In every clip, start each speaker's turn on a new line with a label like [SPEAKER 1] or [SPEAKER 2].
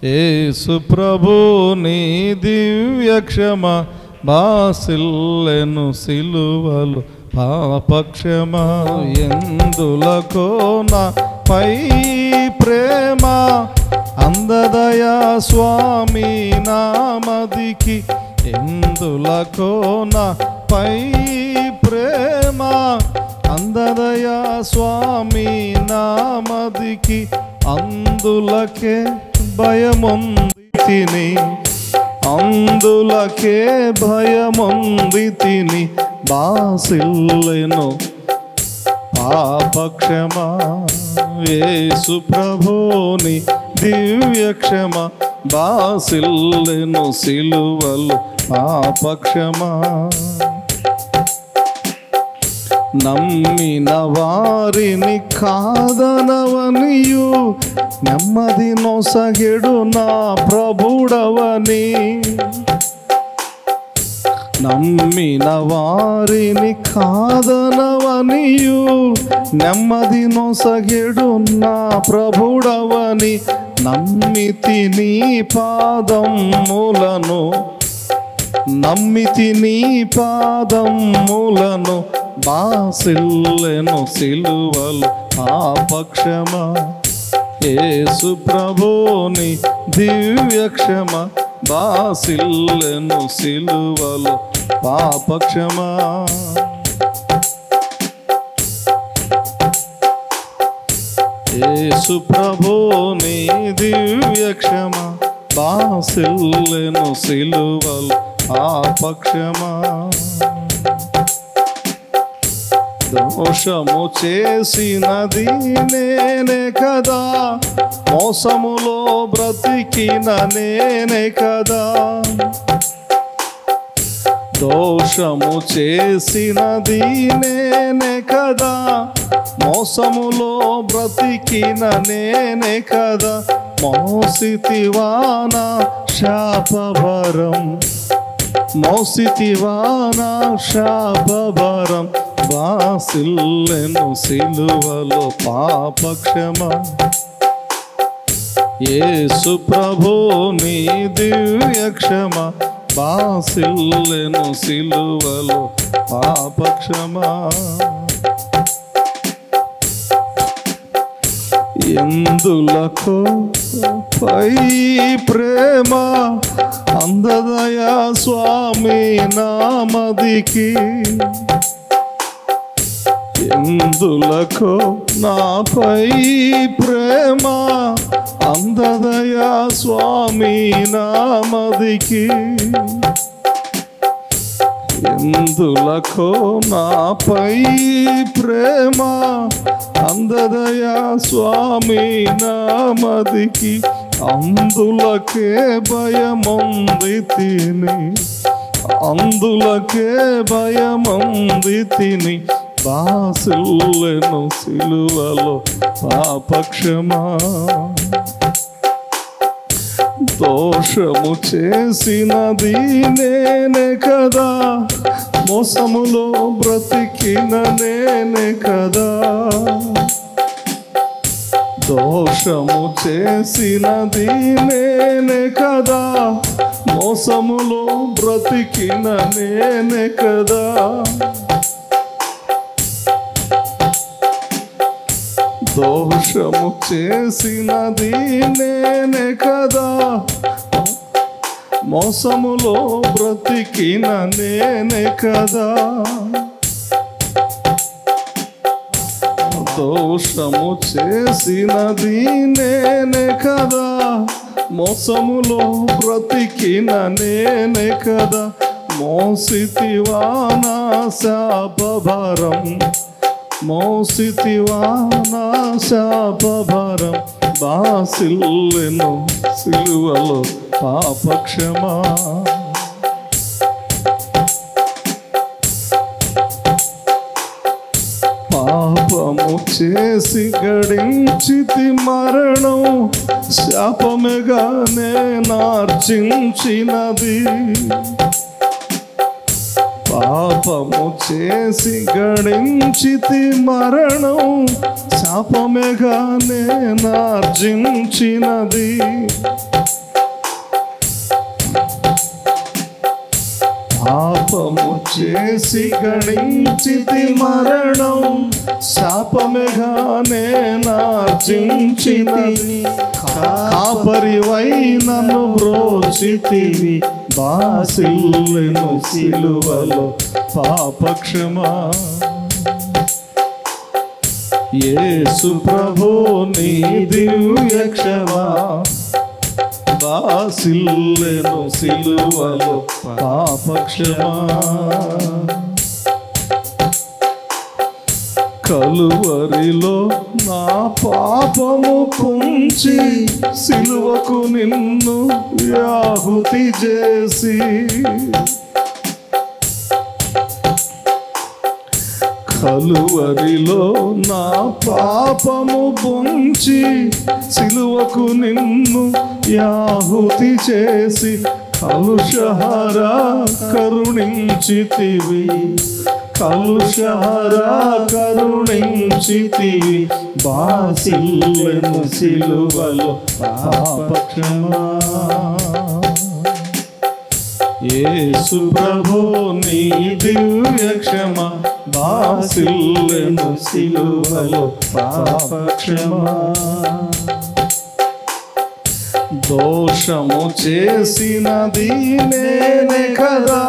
[SPEAKER 1] యేసు ప్రభుని దివ్య క్షమ బాసిల్లెను సిలువలు పాపక్షమ. ఎందులకో నా పై ప్రేమ అందదయా స్వామి నామదికి. ఎందులకో నా పై ప్రేమ అందదయా స్వామి నామదికి. అందులకే భయముంది తిని, అందులకే భయముంది తిని బాసిల్లెను పాపక్షమ. యేసు ప్రభుని దివ్య క్షమ బాసిల్లెను సిలువలు పాపక్షమ. నమ్మిన వారిని కాదనవనియు నెమ్మది నొసగెడు నా ప్రభుడవని. నమ్మిన వారిని కాదనవనియు నెమ్మది నొసగెడు నా ప్రభుడవని. నమ్మితి నీ పాదములను, నమ్మితి నీ పాదములను బాసిల్లెను సిలువలు పాపక్షమ. యేసు ప్రభుని దివ్య క్షమ బాసిల్లెను సిలువలు పాపక్షమ. యేసు ప్రభుని దివ్య క్షమ బాసిల్లెను సిలువలు పాపక్షమ. దోషము చేసినది నేనే కదా, మోసములో బ్రతికిన నేనే కదా. దోషము చేసినది నేనే కదా, మోసములో బ్రతికిన నేనే కదా. మోసితివానా శాపభరం, మోసితివానా శాపభరం బాసిల్లెను సిలువలో పాపక్షమ. యేసు ప్రభుని దివ్య క్షమ బాసిల్లెను సిలువలో పాపక్షమ. ఎందులకో పై ప్రేమ అందదయా స్వామి నామదికి. ఎందులకో నాపై ప్రేమ అందదయా స్వామి నామదికి. ఎందులకో నాపై ప్రేమ అందదయా స్వామి నామదికి. అందులకే భయముంది తిని, అందులకే భయముంది తిని బాసిల్లెను సిలువలో పాపక్షమ. దోషము చేసినది నేనే కదా, మోసములో బ్రతికిన నేనే కదా. దోషము చేసినది నేనే కదా, మోసములో బ్రతికిన నేనే కదా. దోషము చేసినది నేనే కదా, మోసములో బ్రతికిన నేనే కదా. దోషము చేసినది నేనే కదా, మోసములో బ్రతికిన నేనే కదా. మోసితివానా శాపభారం, మోసితివానా శాపభారం బాసిల్లెను సిలువలో పాపక్షమ. పాపము చేసి గడించితి మరణం, శాపముగానే నార్చించినది. పాపము చేసి గడించితి మరణం, శాపముగానే నార్జించినది. పాపము చేసి గణించితి మరణం, శాపముగానే నార్జించినది, కాపరివై నన్ను బ్రోచితివి, బాసిల్లెను సిలువలో పాపక్షమా. యేసు ప్రభు నీ దివ్య క్షమా, బాసిల్లెను సిలువలో పాపక్షమా. కలువరిలో నా పాపము కుంచి సిలువకు నిన్ను యాహుతి చేసి, కలువరిలో నా పాపము పొంచి సిలువకు నిన్ను యాహుతి చేసి, కలుషహార కరుణించితివి, కలుషహార కరుణించితివి, బాసిల్లెను సిలువలో పాపక్షమా. యేసు ప్రభు నీ దివ్య క్షమా, బాసిల్లెను సిలువలో పాపక్షమా. దోషము చేసినది నేనే కదా,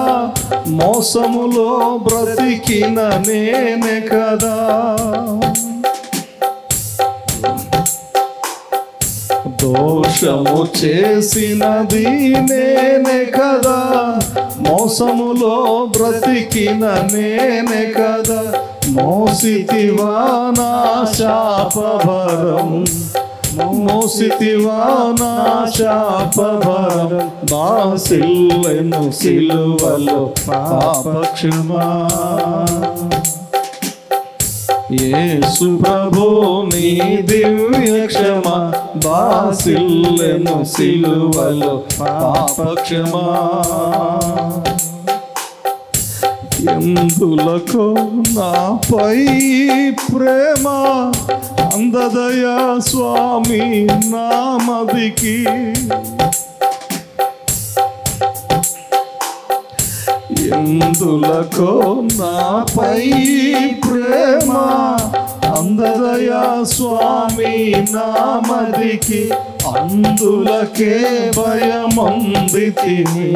[SPEAKER 1] మోసములో బ్రతికిన నేనే కదా, దోషము చేసినది నేనే కదా, మోసములో బ్రతికిన నేనే కదా, మోసితివా నా శాపభరం, మోసితివా నా శాపభరం, బాసిల్లెను సిలువలో పాపక్షమా. యేసు ప్రభు నీ దివ్య క్షమా, బాసిల్లెను సిలువలో పాపక్షమా. ఎందులకో నాపై ప్రేమ అందదయా స్వామి నామదికి, ఎందులకో నాపై ప్రేమ అందదయా స్వామి నామదికి, అందులకే భయమందితిని,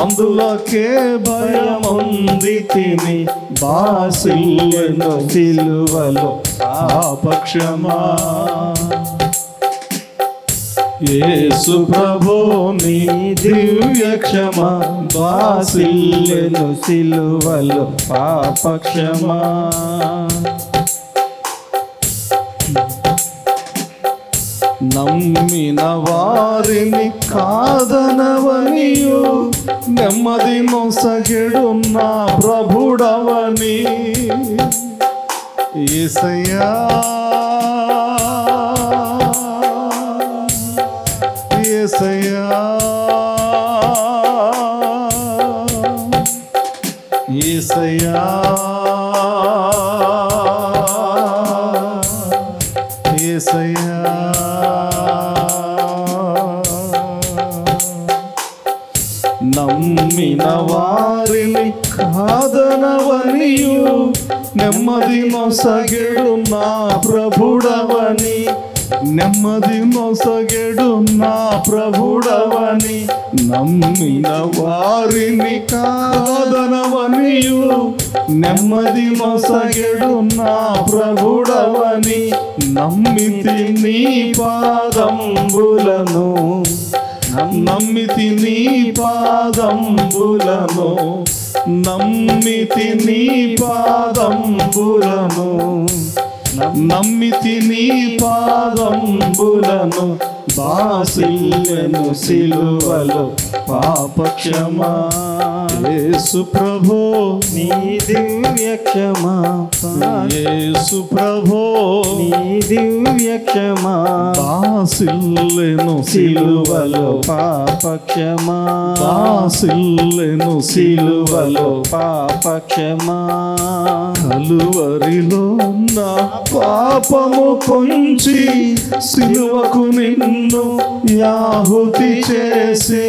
[SPEAKER 1] అందులకే భయమందితిని, బాసిల్లెను సిలువలో పాపక్షమా. యేసు ప్రభు నీ దివ్య క్షమా, బాసిల్లెను సిలువలో పాపక్షమా. నమ్మిన వారిని కాదనవనియు, నెమ్మది నొసగెడు నా ప్రభుడవని, యేసయ్యా యేసయ్యా యేసయ్యా యేసయ్యా. నమ్మిన వారిని కాదనవనియు, నెమ్మది నొసగెడు నా ప్రభుడవని, నెమ్మది నొసగెడు నా ప్రభుడవని, నమ్మిన వారిని కాదనవనియు, నెమ్మది నొసగెడు నా ప్రభుడవని, నమ్మితి నీ పాదంబులను, నమ్మితి నీ పాదంబులను, నమ్మితి నీ పాదంబులను, నమ్మితి నీ పాదంబులను, బాసిల్లెను సిలువలో పాపక్షమా. యేసు ప్రభు
[SPEAKER 2] నీ దివ్య క్షమా,
[SPEAKER 1] యేసు ప్రభు
[SPEAKER 2] నీ దివ్య క్షమా,
[SPEAKER 1] బాసిల్లెను
[SPEAKER 2] సిలువలో పాపక్షమా,
[SPEAKER 1] బాసిల్లెను
[SPEAKER 2] సిలువలో పాపక్షమా.
[SPEAKER 1] కలువరిలో నా పాపము కొంచి సిలువకు నిన్ను యాహుతి చేసే,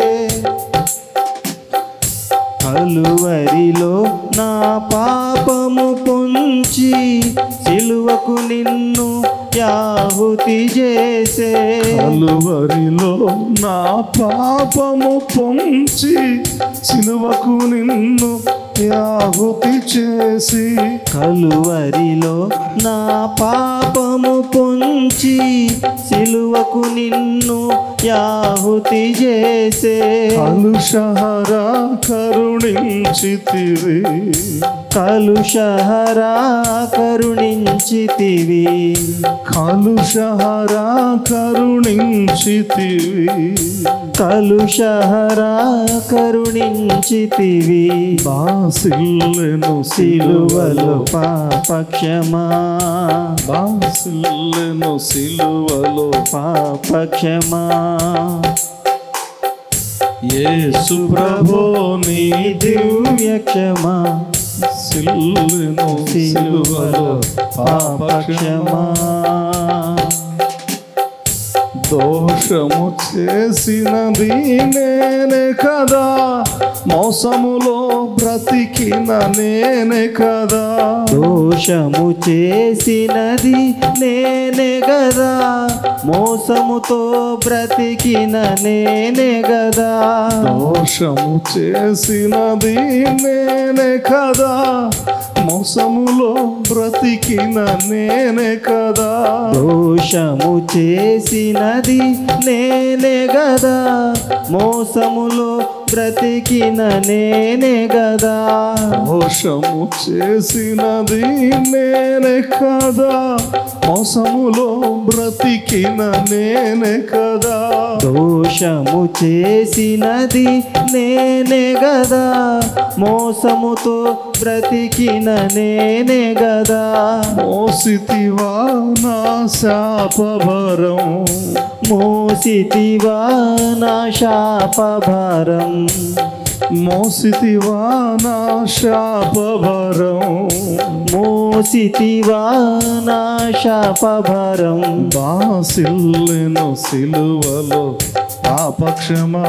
[SPEAKER 2] కలువరిలో నా పాపము పొంచి సిలువకు నిన్ను యాహుతి చేసే
[SPEAKER 1] కలువరిలో నా పాపము పొంచి సిలువకు నిన్ను యాహుతి చేసి
[SPEAKER 2] కలువరిలో నా పాపము పొంచి సిలువకు నిన్ను యాహుతి చేసే
[SPEAKER 1] కలుషహరా కరుణించితివి
[SPEAKER 2] కలుషహరా కరుణించితివి
[SPEAKER 1] కలుషహరా కరుణించితివి
[SPEAKER 2] కలుషహరా కరుణించితివి
[SPEAKER 1] బాసిల్లెను
[SPEAKER 2] సిలువలో పాపక్షమా
[SPEAKER 1] బాసిల్లెను సిలువలో
[SPEAKER 2] పాపక్షమా
[SPEAKER 1] యేసు ప్రభో నీ
[SPEAKER 2] దివ్యక్షమా
[SPEAKER 1] సిల్లెను సిలువలో
[SPEAKER 2] పాపక్షమా
[SPEAKER 1] దోషము చేసినది నేనే కదా మోసములో బ్రతికిన నేనే కదా
[SPEAKER 2] దోషము చేసినది నేనే గదా మోసముతో బ్రతికిన నేనే గదా
[SPEAKER 1] దోషము చేసినది నేనే కదా మోసములో బ్రతికిన నేనే కదా
[SPEAKER 2] దోషము చేసినది నేనే గదా మోసములో బ్రతికిన నేనే గదా
[SPEAKER 1] దోషము చేసినది నేనే కదా మోసములో బ్రతికిన నేనే కదా
[SPEAKER 2] దోషము చేసినది నేనే గదా మోసముతో బ్రతికిన నేనే గదా
[SPEAKER 1] మోసితివా నా శాపభరం
[SPEAKER 2] మోసితివా నా శాపభారం
[SPEAKER 1] మోసితివా నా శాపభరం
[SPEAKER 2] మోసితివా నా శాపభారం
[SPEAKER 1] బాసిల్లెను సిలువలో పాపక్షమా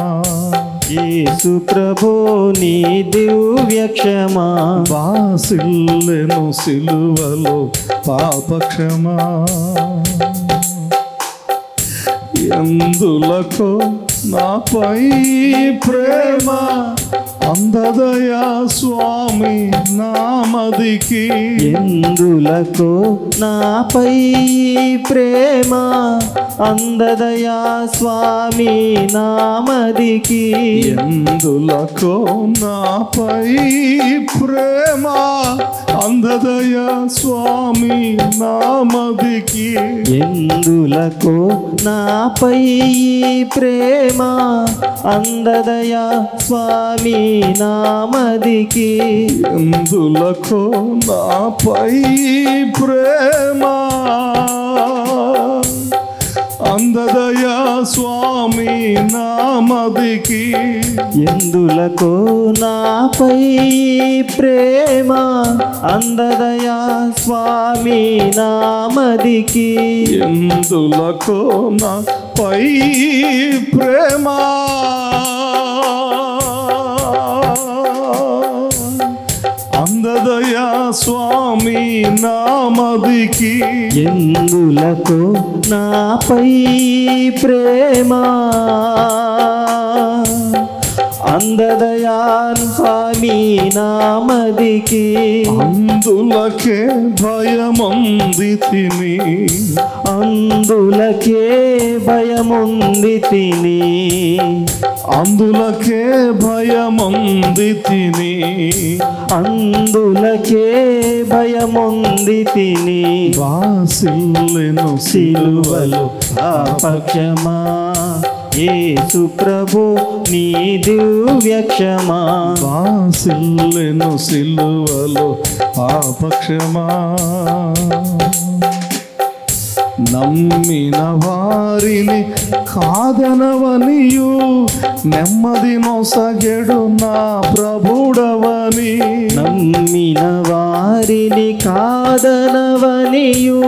[SPEAKER 2] యేసు ప్రభో నీ దివ్యక్షమా
[SPEAKER 1] బాసిల్లెను సిలువలో పాపక్షమా ఎందులకో నాపై ప్రేమ అందదయా స్వామి నామదికి
[SPEAKER 2] ఎందులకో నాపై ప్రేమ అందదయా స్వామి నామదికి
[SPEAKER 1] ఎందులకో నాపై ప్రేమ అందదయా స్వామి నామదికి
[SPEAKER 2] ఎందులకో నాపై ప్రేమ అందదయా స్వామి నామదికి
[SPEAKER 1] ఎందులకో నాపై ప్రేమ అందదయా స్వామి నామదికి
[SPEAKER 2] ఎందులకో నాపై ప్రేమ అందదయా స్వామి నామదికి
[SPEAKER 1] ఎందులకో నాపై ప్రేమ అందదయా స్వామి నామదికి
[SPEAKER 2] ఎందులకో నాపై ప్రేమ అందదయాన్ స్వామి నామదికి
[SPEAKER 1] అందులకే భయముంది తిని
[SPEAKER 2] అందులకే భయముంది తిని
[SPEAKER 1] అందులకే భయముంది తిని
[SPEAKER 2] అందులకే భయముంది తిని
[SPEAKER 1] బాసిల్లెను
[SPEAKER 2] సిలువలో పాపక్షమా యేసు ప్రభు నీ దివ్యక్షమా
[SPEAKER 1] బాసిల్లెను సిలువలో పాపక్షమా నమ్మిన వారిని కాదనవనియు నెమ్మది నొసగెడు నా ప్రభుడవని
[SPEAKER 2] నమ్మిన వారిని కాదనవనియు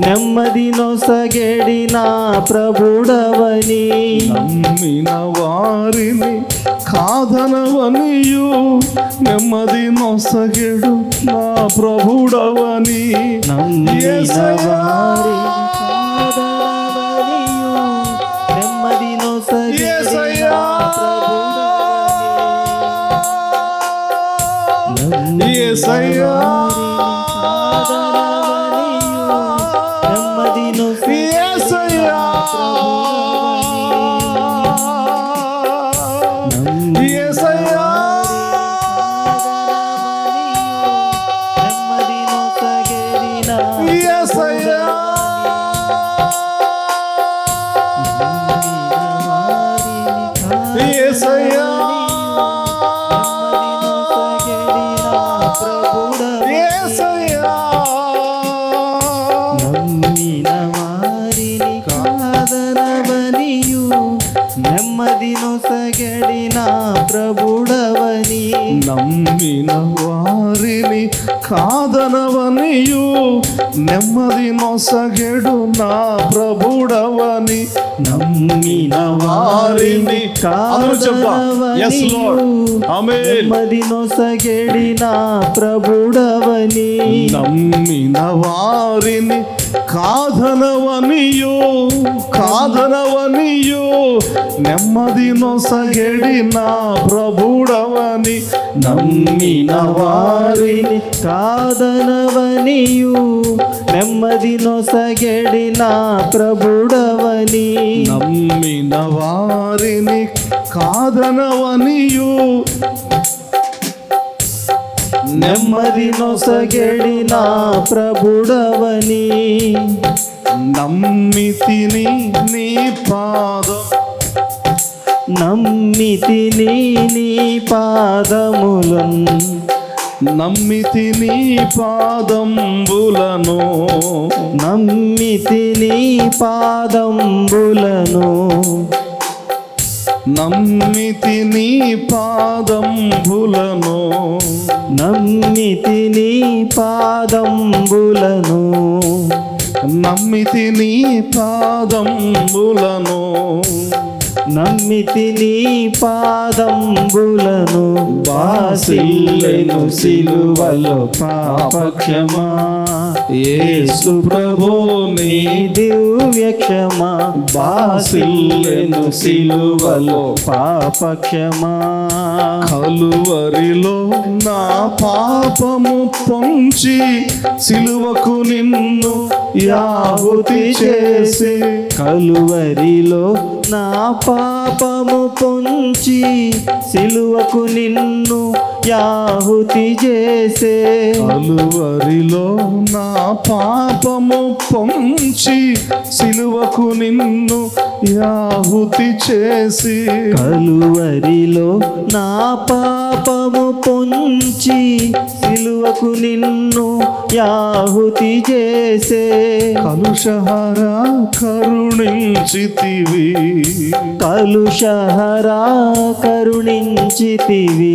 [SPEAKER 2] నెమ్మది నొసగెడి నా ప్రభుడవని
[SPEAKER 1] నమ్మిన వారిని కాదనవనియు నెమ్మది నొసగెడు నా ప్రభుడవని
[SPEAKER 2] నమ్మిన వారిని కాదనవనియు నెమ్మది నొసగెడి నా ప్రభుడవని
[SPEAKER 1] యేసయ్యా
[SPEAKER 2] నెమ్మది నొసగెడి
[SPEAKER 1] నమ్మిన వారిని కాదనవనియు నెమ్మది నొసగెడు నా ప్రభుడవని
[SPEAKER 2] నమ్మిన వారిని కాదనవనియు నెమ్మది నొసగెడి నా ప్రభుడవని
[SPEAKER 1] నమ్మిన వారిని కాదనవనియు నెమ్మది నొసగెడి నా ప్రభుడవని
[SPEAKER 2] నమ్మిన వారిని కాదనవనియు నెమ్మది నొసగెడి నా ప్రభుడవని
[SPEAKER 1] నమ్మిన వారిని కాదనవనియు
[SPEAKER 2] నెమ్మది నొసగెడి నా ప్రభుడవని
[SPEAKER 1] నమ్మితిని నీ పాదం
[SPEAKER 2] నమ్మితిని నీ పాదములను
[SPEAKER 1] నమ్మితిని పాదంబులను
[SPEAKER 2] నమ్మితిని పాదంబులను
[SPEAKER 1] నమ్మితిని పాదంబులను
[SPEAKER 2] నమ్మితిని పాదంబులను
[SPEAKER 1] నమ్మితిని పాదంబులను
[SPEAKER 2] నమ్మితిని పాదంబులను బాసిల్లెను సిలువలో పాపక్షమా
[SPEAKER 1] యేసు ప్రభు నీ
[SPEAKER 2] దివ్యక్షమా బాసిల్లెను సిలువలో పాపక్షమా
[SPEAKER 1] కలువరిలో నా పాపము పొంచి సిలువకు నిన్ను యాహుతి చేసి
[SPEAKER 2] కలువరిలో నా పాపము పొంచి సిలువకు నిన్ను యాహుతి చేసే
[SPEAKER 1] కలువరిలో నా పాపము పొంచి సిలువకు నిన్ను యాహుతి చేసి
[SPEAKER 2] కలువరిలో నా పాపము పొంచి సిలువకు నిన్ను యాహుతి చేసే
[SPEAKER 1] కలుషహరా కరుణించితివి
[SPEAKER 2] కలుషహరా కరుణించితివి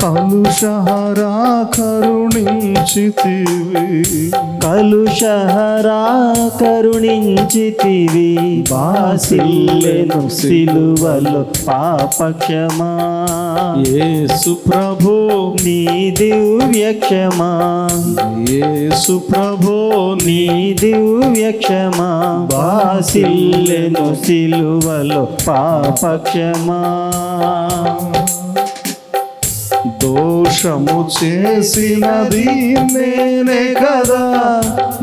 [SPEAKER 1] కలుషహరా కరుణించితివి
[SPEAKER 2] కలుషహరా కరుణించితివి బాసిల్లెను సిలువలో పాపక్షమా
[SPEAKER 1] యేసు ప్రభు
[SPEAKER 2] నీ దివ్యక్షమా
[SPEAKER 1] యేసు ప్రభు
[SPEAKER 2] నీ దివ్యక్షమా బాసిల్లెను సిలువలో పాపక్షమా
[SPEAKER 1] దోషము చేసినది నేనే కదా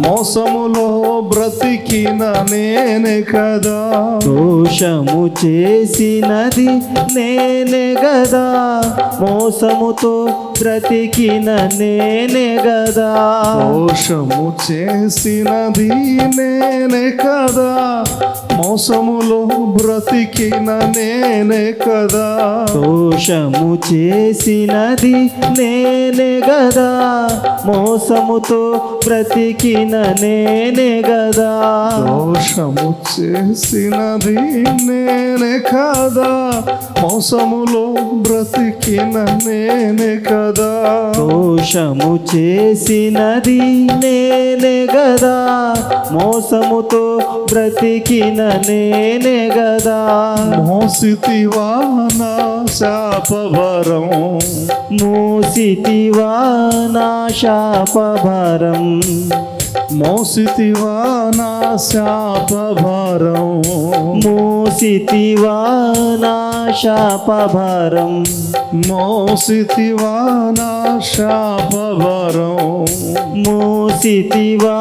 [SPEAKER 1] మోసములో బ్రతికిన నేనే కదా
[SPEAKER 2] దోషము చేసినది నేనే గదా మోసముతో బ్రతికిన నేనే గదా
[SPEAKER 1] దోషము చేసినది నేనే కదా మోసములో బ్రతికిన నేనే కదా
[SPEAKER 2] దోషము చేసిన చేసినది నేనే గదా, మోసముతో బ్రతికిన నేనే గదా.
[SPEAKER 1] దోషము చేసినది నేనే కదా, మోసములో బ్రతికిన నేనే కదా.
[SPEAKER 2] దోషము చేసినది నేనే గదా, మోసముతో బ్రతికిన నేనే గదా.
[SPEAKER 1] మోసితివా నా శాపభరం,
[SPEAKER 2] మోసితివా నా శాపభారం,
[SPEAKER 1] మోసితివా నా శాపభరం,
[SPEAKER 2] మోసితివా నా శాపభారం,
[SPEAKER 1] మోసితివా నా శాపభరం.
[SPEAKER 2] మోసితివా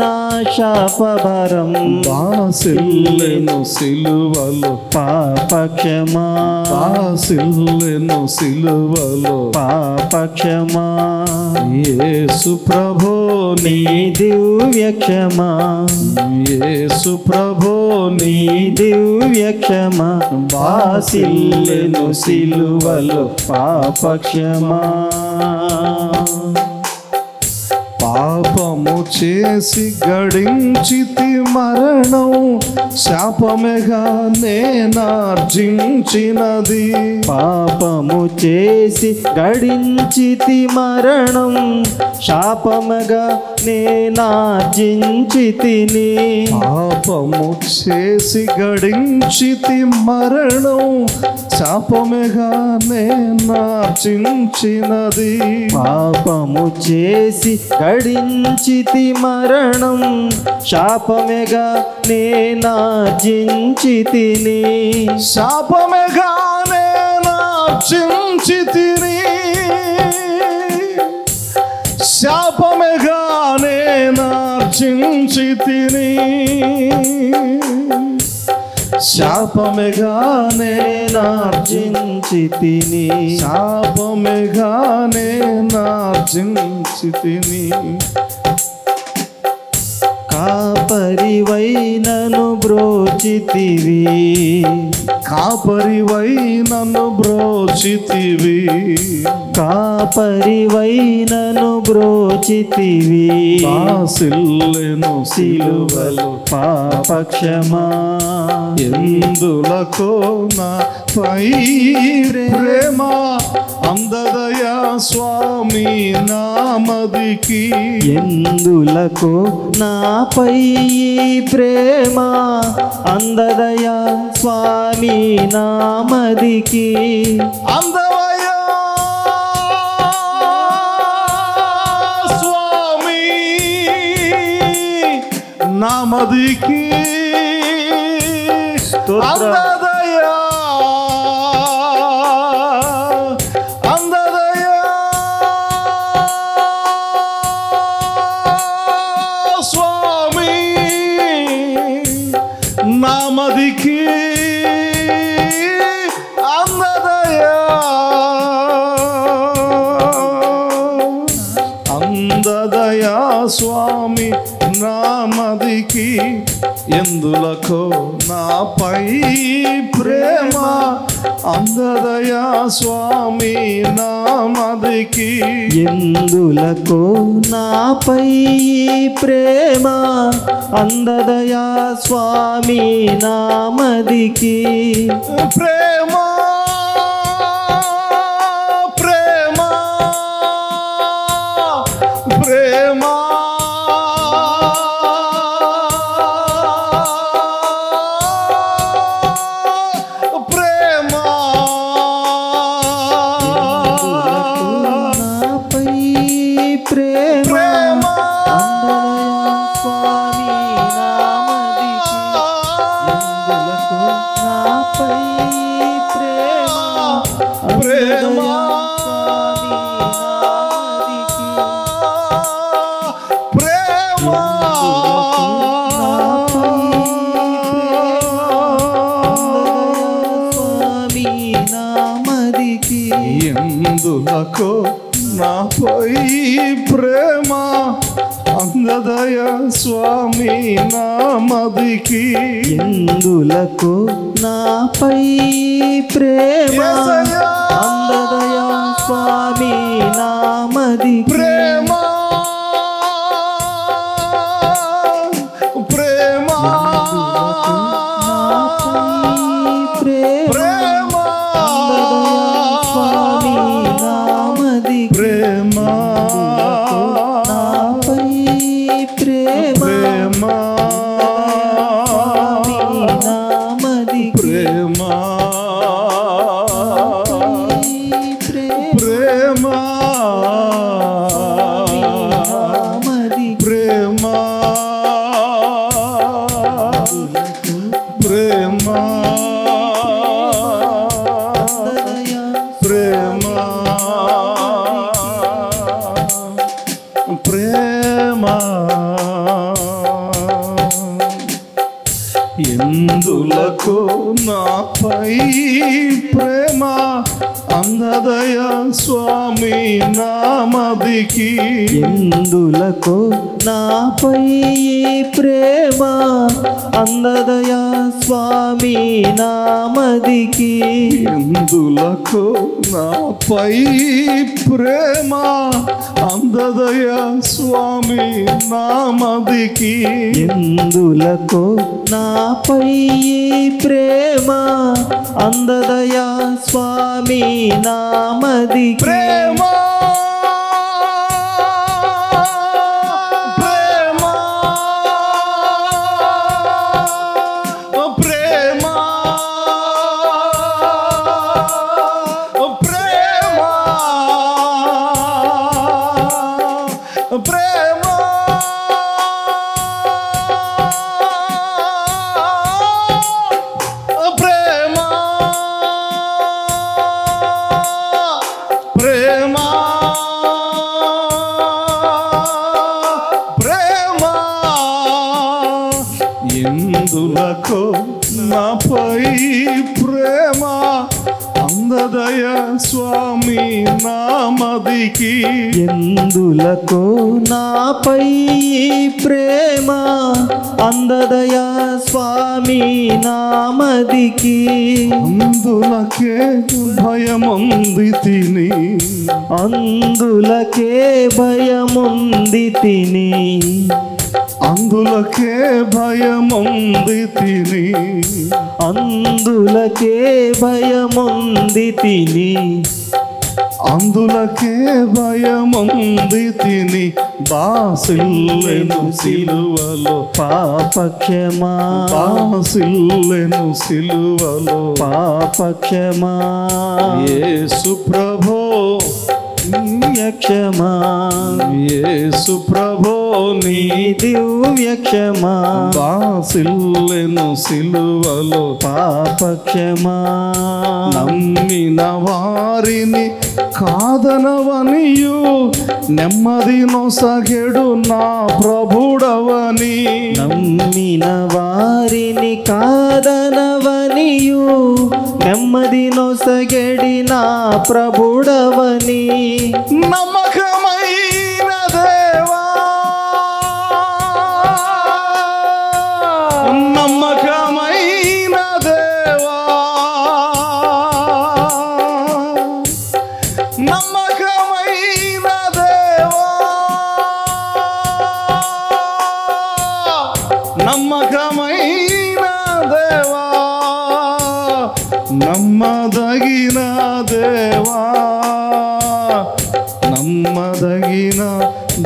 [SPEAKER 2] నా శాపభారం.
[SPEAKER 1] బాసిల్లెను సిలువలో
[SPEAKER 2] పాపక్షమా,
[SPEAKER 1] బాసిల్లెను సిలువలో
[SPEAKER 2] పాపక్షమా.
[SPEAKER 1] యేసు ప్రభో
[SPEAKER 2] నీ దివ్య క్షమా,
[SPEAKER 1] యేసు ప్రభో
[SPEAKER 2] నీ దివ్య క్షమా. బాసిల్లెను సిలువలో పాపక్షమా.
[SPEAKER 1] పాపము చేసి గడించితి మరణం, శాపమేగా నేనార్జించినది.
[SPEAKER 2] పాపము చేసి గడించితి మరణం, శాపముగా నేనార్జించితిని.
[SPEAKER 1] పాపము చేసి గడించితి మరణం, శాపమేగా నేనార్జించినది.
[SPEAKER 2] పాపము చేసి గడించితి మరణం, శాపమేగా నేనార్జించితిని.
[SPEAKER 1] శాపమేగా నేనార్జించితిని, శాపమేగా నేనార్జించితిని. శాపమేగా
[SPEAKER 2] నేనార్జించితిని.
[SPEAKER 1] శాపమేగా నేనార్జించితిని.
[SPEAKER 2] కాపరివై నన్ను బ్రోచితివి,
[SPEAKER 1] కాపరివై నన్ను బ్రోచితివి.
[SPEAKER 2] కాపరివై నన్ను బ్రోచితివి.
[SPEAKER 1] బాసిల్లెను సిలువలో
[SPEAKER 2] పాపక్షమా.
[SPEAKER 1] ఎందులకో నా పై ప్రేమ, అందదయా స్వామి నామదికి.
[SPEAKER 2] ఎందులకు నాపై ప్రేమ, అందదయా స్వామి నామదికి.
[SPEAKER 1] అందవయ్యా స్వామి నామదికి. అందదయా అందదయా స్వామి నామదికి. అందదయా అందదయా స్వామి నామదికి. ఎందులకో నాపై ప్రేమ, అందదయా స్వామి నామదికి.
[SPEAKER 2] ఎందులకు నాపై ప్రేమ, అందదయా స్వామి నామదికి.
[SPEAKER 1] ప్రేమ ప్రేమ ప్రేమ ప్రేమ
[SPEAKER 2] నాపై ప్రేమ,
[SPEAKER 1] ప్రేమ
[SPEAKER 2] అందదయా స్వామి నామదికి. ఎందులకు నాపై ప్రేమ,
[SPEAKER 1] ప్రేమ
[SPEAKER 2] అందదయా స్వామి నామదికి.
[SPEAKER 1] నాపై ప్రేమ అందదయ స్వామి నామదికి
[SPEAKER 2] ఎందులకు నాపై ప్రేమ
[SPEAKER 1] యేసయ్యా.
[SPEAKER 2] అందదయా స్వామి నామదికి
[SPEAKER 1] ప్రేమ ప్రేమ
[SPEAKER 2] ప్రేమ
[SPEAKER 1] ప్రేమ
[SPEAKER 2] స్వామి నామదికి
[SPEAKER 1] ప్రేమ
[SPEAKER 2] నాపై ప్రేమ
[SPEAKER 1] ప్రేమ
[SPEAKER 2] నామదికి
[SPEAKER 1] ప్రేమ
[SPEAKER 2] ప్రేమ
[SPEAKER 1] ప్రేమ ప్రేమ ప్రేమ ప్రేమ ప్రేమ ఎందులకు నాపై ప్రేమ అందదయ స్వామి నామదికి
[SPEAKER 2] ఎందులకు నాపై ప్రేమ అందదయా స్వామి నామదికి
[SPEAKER 1] ఎందులకు నాపై ప్రేమ అందదయ స్వామి నామదికి
[SPEAKER 2] ఎందులకు నాపై ప్రేమ అందదయా స్వామి నామదికి
[SPEAKER 1] ప్రేమ ప్రేమ ప్రేమ ప్రేమ ప్రేమ ప్రేమ ప్రేమ ప్రేమ ఎందులకు నాపై ప్రేమ అందదయ స్వామి నామదికి
[SPEAKER 2] ఎందులకు నాపై ప్రేమ అందదయా స్వామి నామదికి
[SPEAKER 1] అందులకే భయముంది తిని
[SPEAKER 2] అందులకే భయముంది తిని
[SPEAKER 1] అందులకే భయముంది తిని
[SPEAKER 2] అందులకే భయముంది తిని
[SPEAKER 1] అందులకే భయముంది తిని బాసిల్లెను సిలువలో
[SPEAKER 2] పాపక్షమా
[SPEAKER 1] బాసిల్లెను సిలువలో
[SPEAKER 2] పాపక్షమా
[SPEAKER 1] యేసు ప్రభో
[SPEAKER 2] క్షమా
[SPEAKER 1] యేసు ప్రభో నీ
[SPEAKER 2] దివ్య క్షమా
[SPEAKER 1] బాసిల్లెను సిలువలో
[SPEAKER 2] పాపక్షమా
[SPEAKER 1] నమ్మిన వారిని కాదనవనియు నెమ్మది నొసగెడు నా ప్రభుడవని
[SPEAKER 2] నమ్మిన వారిని కాదనవనియు నెమ్మది నొసగెడి నా ప్రభుడవని
[SPEAKER 1] నమ్మకమైన దేవా నమ్మకమైన దేవా నమ్మకమైన దేవా నమ్మకమైన దేవా నమ్మదగిన దేవా నమ్మదగిన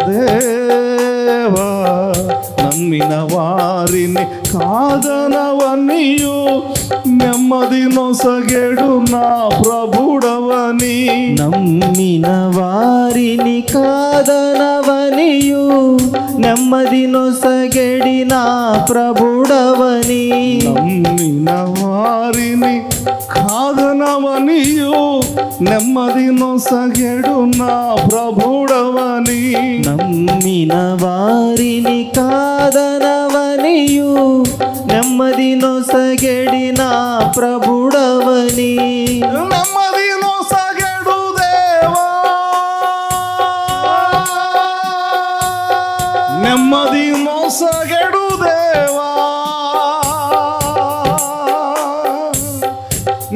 [SPEAKER 1] దేవా నమ్మిన వారిని కాదనవనియు నెమ్మది నొసగెడు నా ప్రభుడవని
[SPEAKER 2] నమ్మిన వారిని కాదనవనియు నెమ్మది నొసగెడి నా ప్రభుడవని
[SPEAKER 1] నమ్మిన వారిని కాదనవనియు నెమ్మది నొసగెడు నా ప్రభుడవని
[SPEAKER 2] నమ్మిన వారిని కాదనవనియు నెమ్మది నొసగెడి నా ప్రభుడవని
[SPEAKER 1] నెమ్మది నొసగెడు దేవా నెమ్మది మోసగెడు దేవా,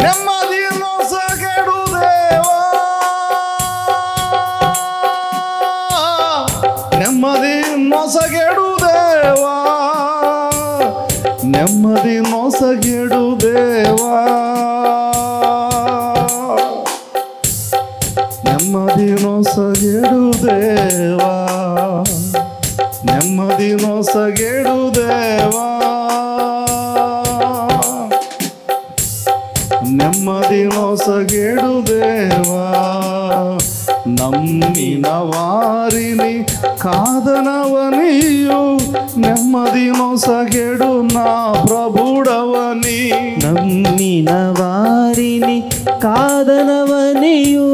[SPEAKER 1] నెమ్మది మోసగెడు దేవా, నెమ్మది మోసగెడు దేవా, నెమ్మది మోసగెడు దేవా, నెమ్మది మోసగెడు దేవా, నెమ్మది మోసగెడు దేవా, నెమ్మది మోసగెడు దేవా, నమ్మిన వారిని కాదనవనియు నెమ్మది మోసగెడు నా ప్రభుడవని,
[SPEAKER 2] నమ్మిన వారిని కాదనవనియు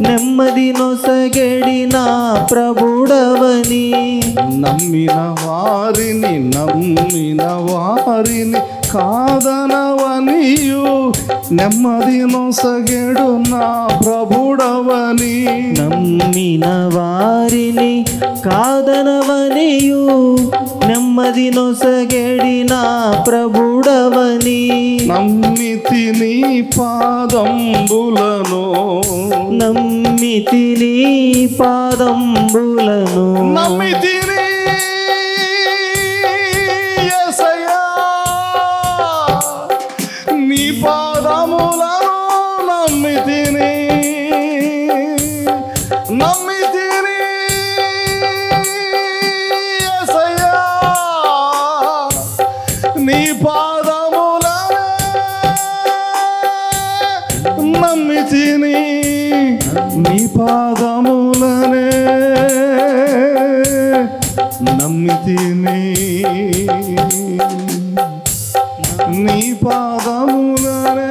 [SPEAKER 2] నెమ్మది నొసగెడి నా ప్రభుడవని,
[SPEAKER 1] నమ్మిన వారిని కాదనవనియు నెమ్మది నొసగెడు నా ప్రభుడవని,
[SPEAKER 2] నమ్మిన వారిని కాదనవనియు నెమ్మది నొసగెడి నా ప్రభుడవని,
[SPEAKER 1] నమ్మితి నీ పాదంబులను,
[SPEAKER 2] నమ్మితి నీ పాదంబులను,
[SPEAKER 1] నమ్మితి యేసయ్యా నీ పాదములను, నమ్మితిని యేసయ్యా నీ పాదములను, నమ్మితిని నీ పాదములనే, నమ్మితిని నీ పాదములనే,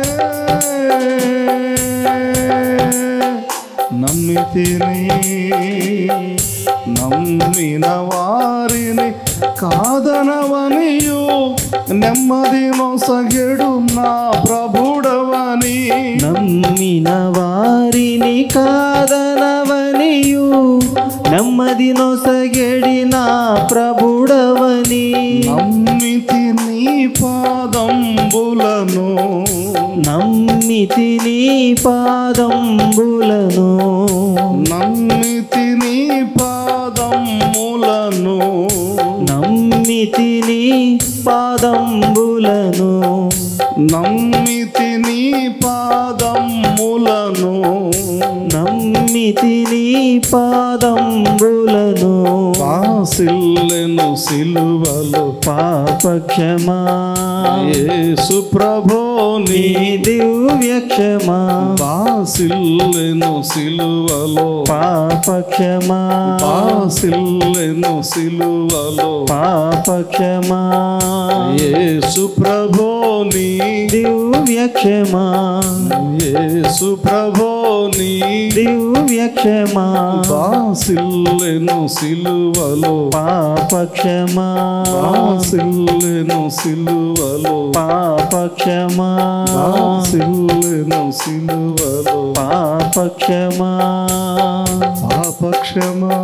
[SPEAKER 1] నమ్మితిని నమ్మిన వారిని కాదనవనియు నెమ్మది నొసగెడు నా ప్రభుడవని,
[SPEAKER 2] నమ్మిన వారిని కాదనవనియు నెమ్మది నొసగెడి నా ప్రభుడవని,
[SPEAKER 1] నమ్మితి నీ పాదంబులను,
[SPEAKER 2] నమ్మితి నీ పాదంబులను,
[SPEAKER 1] నమ్మితి నీ పాదములను,
[SPEAKER 2] నమ్మితి నీ పాదంబులను,
[SPEAKER 1] నమ్మితి నీ పాదములను,
[SPEAKER 2] నమ్మితి నీ పాదంబులను,
[SPEAKER 1] వాసిల్లెను సిలువలో
[SPEAKER 2] పాపక్షమా
[SPEAKER 1] యేసు ప్రభో నీ
[SPEAKER 2] దివ్య క్షమా,
[SPEAKER 1] వాసిల్లెను సిలువలో
[SPEAKER 2] పాపక్షమా
[SPEAKER 1] వాసిల్లెను సిలువలో
[SPEAKER 2] పాపక్షమా
[SPEAKER 1] యేసు ప్రభో నీ
[SPEAKER 2] దివ్య క్షమా,
[SPEAKER 1] యేసు ప్రభో నీ
[SPEAKER 2] దివ్య క్షమా,
[SPEAKER 1] వాసిల్లెను సిలువలో
[SPEAKER 2] పాపక్షమా
[SPEAKER 1] వాసిల్లెను సిలువలో
[SPEAKER 2] పాపక్షమా,
[SPEAKER 1] వాసిల్లెను సిలువలో
[SPEAKER 2] పాపక్షమా
[SPEAKER 1] పాపక్షమా